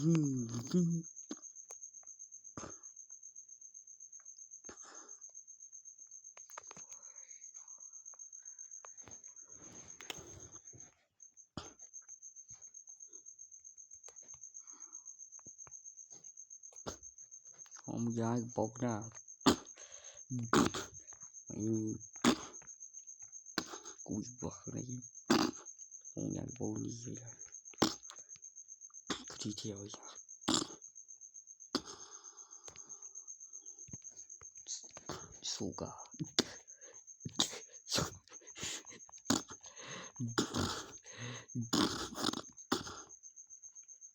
ผมย้ายปกหน้ากูบอกอะไรผมอยากโบนี่เลยที่เที่ยวอยากสู้กะ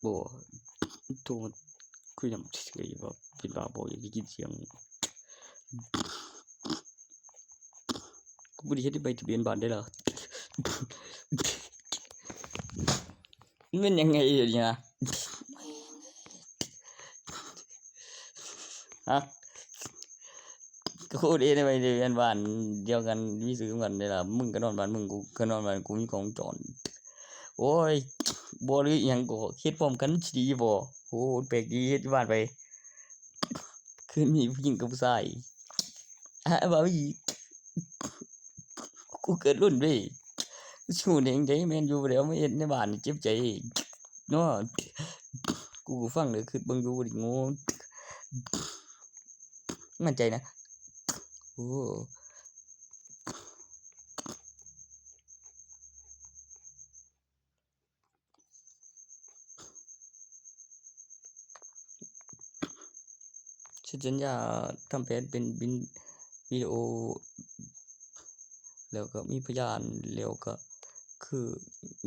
บ่ตัวคุยนำเฉยๆว่าเป็นบ้าบ่อยากกินเสียงกูบ่ได้เฮ็ดใบทะเบียนบ้านได้ล่ะมันยังไงเนี่ยฮะกูได้ในใบทะเบียนบ้านเดียวกันมีซื้อกันได้ล่ะมึงก็นอนบ้านมึงกูก็นอนบ้านกูมีของจรโอ้ยบ่หรืออิหยังก็เฮ็ดพร้อมกันสิดีบ่โอ้แปลกดีเฮ็ดที่บ้านไปคือมีผู้หญิงกับผู้ชายบ่อีกูเกิดรุ่นเว้ยชูเองได้แม่นอยู่แล้วมาเฮ็ดในบ้านเจ็บใจเนาะกูฟังแล้วคิดเบิ่งอยู่ดิโง่มั่นใจนะโอ้สัญญาทำแผนเป็นวิดีโอแล้วก็มีพยานแล้วก็คือ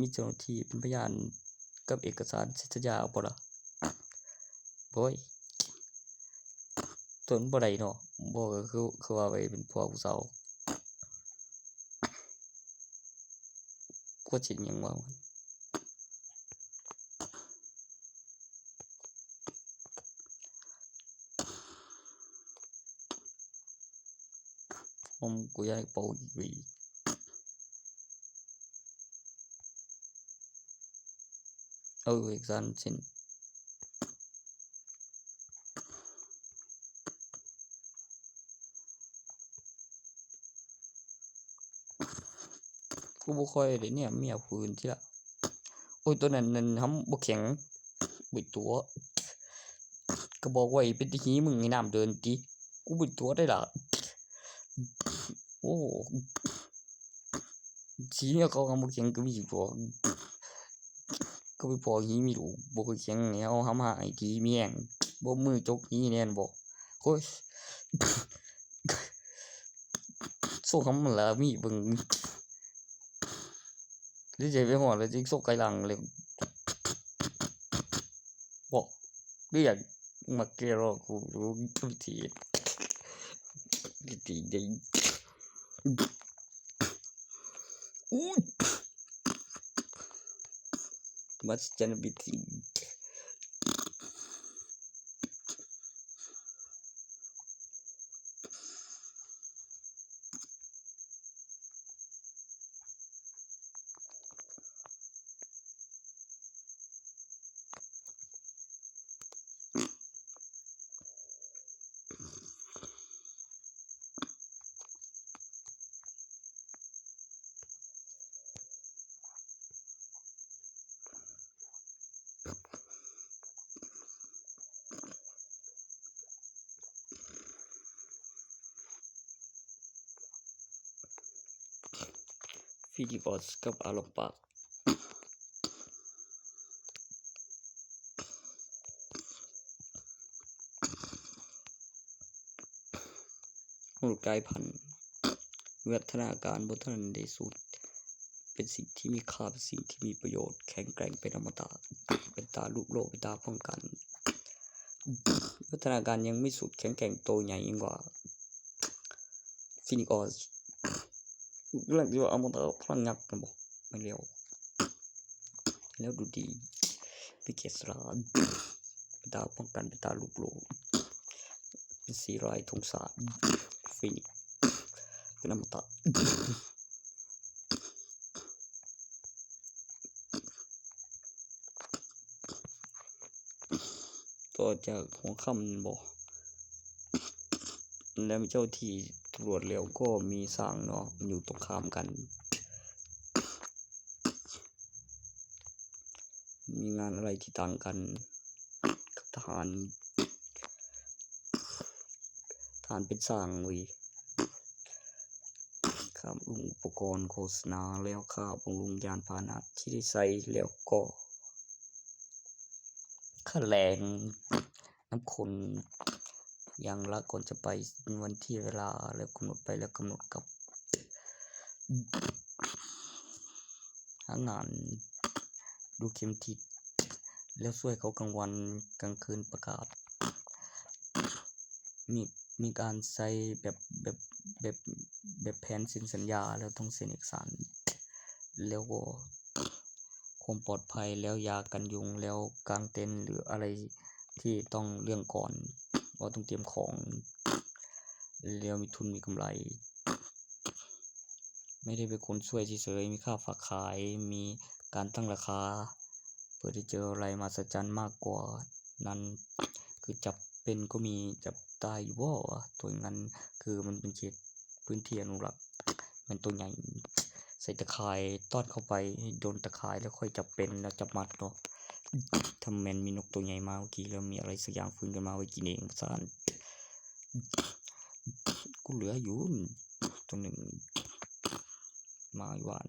มีเจ้าหน้าที่เป็นพยานกับเอกสารสัญญาเอาบ่ล่ะโอ้ยตนบ่ได้เนาะบ่ก็คือว่าไว้เป็นพวกผู้สาวก็สิหยังว่าผมกูอยากเป่าอีกวีเอาเอกสารเช่นกูบ่ค่อยได้เนี่ยเมียผู้อื่นทีละโอ้ยตัวนั้นหำบ่แข็งบิดตัวก็บอกไว้เป็นตะหีมึงให้น้ำเดินติกูบิดตัวได้ล่ะโอ้สิเนี่ยเขาบ่แข็งก็มีตัวก็ไปพอหีมีลูกบ่แข็งแนวหำหายทีเมียงบ่มือจกหีแน่นบ่โอ้ยโซคำละมีเบิ่งหรือใจไปฮอดแล้วสิโซไกหลังเลยบ่เรียกมาเกรอกูรู้วิธีได้อุ๊ยมัสจันบิธีฟิลิปอสกับอารมณ์ปากรูปกายพันธุ์วิวัฒนาการบ่ทันได้สุดเป็นสิ่งที่มีค่าเป็นสิ่งที่มีประโยชน์แข็งแกร่งเป็นอมตะเป็นตาลูกโลกเป็นตาป้องกันวิวัฒนาการยังไม่สุดแข็งแกร่งโตใหญ่ยิ่งกว่าฟินิกอสเรื่องที่ว่าอมตะพลังยักษ์กันบ่ไม่เร็วแล้วดูดีมีเกษราเป็นตาป้องกันเป็นตาลูกโลกเป็นสีรายธงศาสตร์ฟินิกเป็นอมตะ ต่อจากหัวค่ำบอกแล้วมีเจ้าที่ตำรวจแล้วก็มีสร้างเนาะอยู่ตรงข้ามกันมีงานอะไรที่ต่างกันกับทหารเป็นสร้างเว้ยข้ามลุงอุปกรณ์โฆษณาแล้วข้าบำรุงยานพาหนะที่ได้ใส่แล้วก็ค่าแรงน้ำคนอย่างละก่อนจะไปวันที่เวลาแล้วกำหนดไปแล้วกำหนดกับหางานดูเข็มทิศแล้วช่วยเขากลางวันกลางคืนประกาศมีการใช้แบบแผนเซ็นสัญญาแล้วต้องเซ็นเอกสารแล้วก็ความปลอดภัยแล้วยากันยุงแล้วกางเต็นท์หรืออะไรที่ต้องเรื่องก่อนว่าต้องเตรียมของแล้วมีทุนมีกำไรไม่ได้เป็นคนช่วยเฉยๆมีค่าฝากขายมีการตั้งราคาเพื่อที่เจออะไรมาสัจจันมากกว่านั้นคือจับเป็นก็มีจับตายอยู่บ่ตัวนั้นคือมันเป็นเขตพื้นที่อนุรักษ์มันตัวใหญ่ใส่ตะข่ายต้อนเข้าไปให้โดนตะข่ายแล้วค่อยจับเป็นแล้วจับมัดเนาะทำแมนมีนกตัวใหญ่มาเมื่อกี้แล้วมีอะไรสักอย่างฟื้นกันมาไว้กินเองซานกูเหลืออยู่ตัวหนึ่งมาหวาน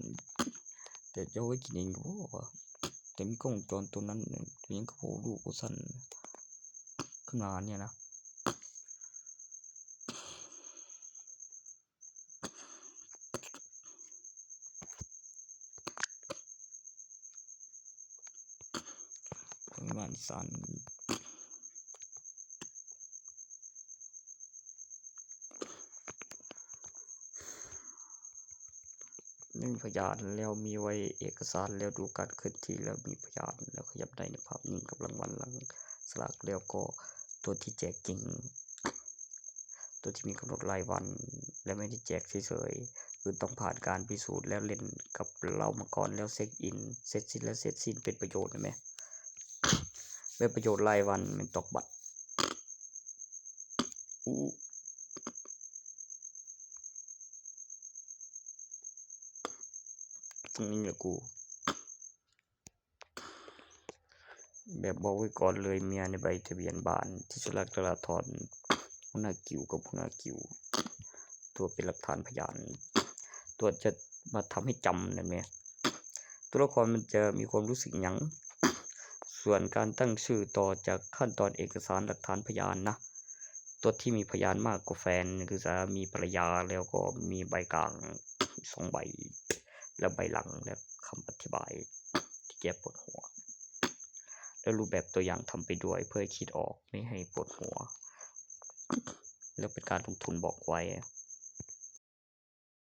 แต่จะไว้กินเองก็แต่มีกล้องจรตัวนั้นตัวนี้ก็โผล่ลูกก็สั้นขึ้นมาเนี่ยนะบ้านสันไม่มีพยานแล้วมีไว้เอกสารแล้วดูการเคลื่อนที่แล้วมีพยานแล้วขยับได้ในภาพนิ่งกับรางวัลหลังสลากแล้วก็ตัวที่แจกจริงตัวที่มีกำหนดรายวันและไม่ได้แจกเฉยๆคือต้องผ่านการพิสูจน์แล้วเล่นกับเรามาก่อนแล้วเช็คอินเสร็จสิ้นแล้วเสร็จสิ้นเป็นประโยชน์ไหมเป็นประโยชน์รายวันเป็นตอกบัตรตรงนี้แหละกูแบบบอกไว้ก่อนเลยเมียในใบทะเบียนบ้านที่สุรักษ์จราธรหัวหน้ากิวกับหัวหน้ากิวตัวเป็นหลักฐานพยานตัวจะมาทำให้จำนั่นไหมตัวละครมันจะมีความรู้สึกหยังส่วนการตั้งชื่อต่อจากขั้นตอนเอกสารหลักฐานพยานนะตัวที่มีพยานมากกว่าแฟนคือสามีภรรยาแล้วก็มีใบกลาง2 ใบแล้วใบหลังและคำอธิบายที่แก้ปวดหัวแล้วรูปแบบตัวอย่างทำไปด้วยเพื่อคิดออกไม่ให้ปวดหัวแล้วเป็นการลงทุนบอกไว้